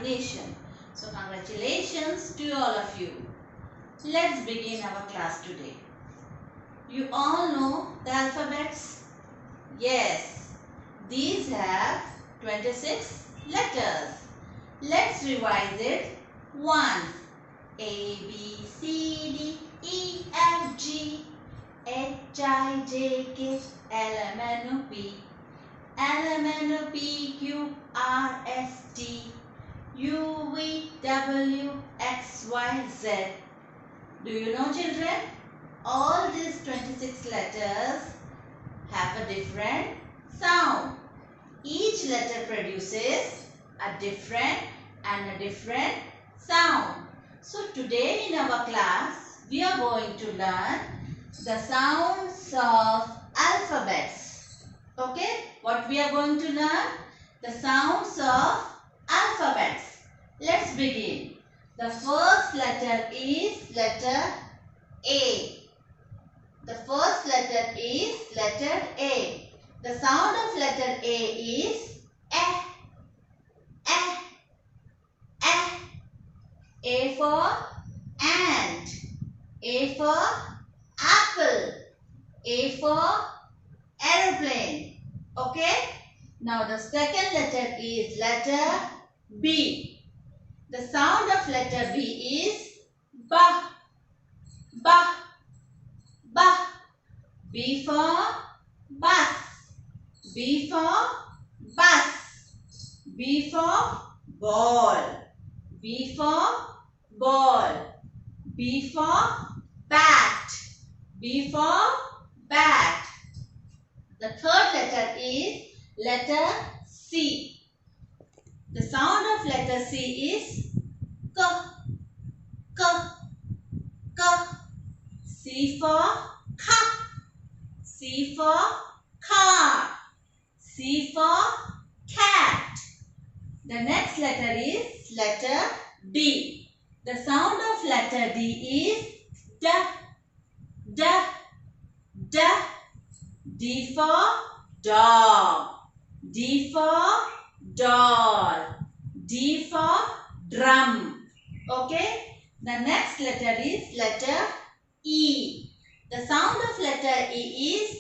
examination. So congratulations to all of you. Let's begin our class today. You all know the alphabets? Yes, these have 26 letters. Let's revise it once. A, B, C, D, E, F, G, H, I, J, K, L, M, N, O, P, L, M, N, O, P, Q, R, S, T, U, V, W, X, Y, Z. Do you know, children? All these 26 letters have a different sound. Each letter produces a different sound. So today in our class, we are going to learn the sounds of alphabets. Okay? What we are going to learn? The sounds of alphabets. Let's begin. The first letter is letter A. The first letter is letter A. The sound of letter A is eh, eh, eh. A for ant. A for apple. A for aeroplane. Okay? Now the second letter is letter B. The sound of letter B is ba, ba, ba. B for bus. B for bus. B for ball. B for ball. B for bat. B for bat. The third letter is letter C. The sound of letter C is k, k, k. C for ka. C for car. C for cat. The next letter is letter D. The sound of letter D is da, da, da. D for dog. D for doll. D for drum. Okay? The next letter is letter E. The sound of letter E is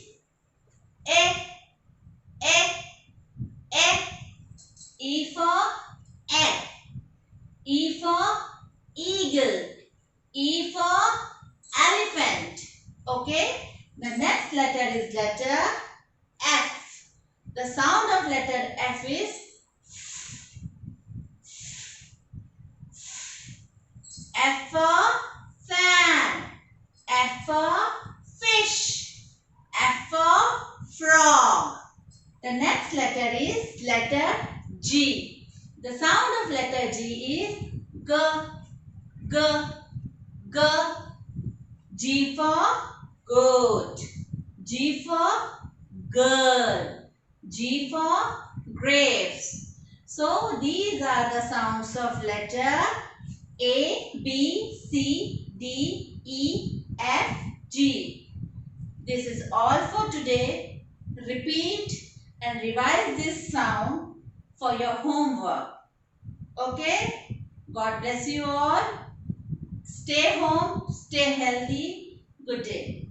E, E, E. E for egg. E for eagle. E for elephant. Okay? The next letter is letter F. The sound of letter F is F for fan. F for fish. F for frog. The next letter is letter G. The sound of letter G is G, G, G. G for goat. G for girl. G for grapes. So these are the sounds of letter A, B, C, D, E, F, G. This is all for today. Repeat and revise this sound for your homework. Okay? God bless you all. Stay home, stay healthy. Good day.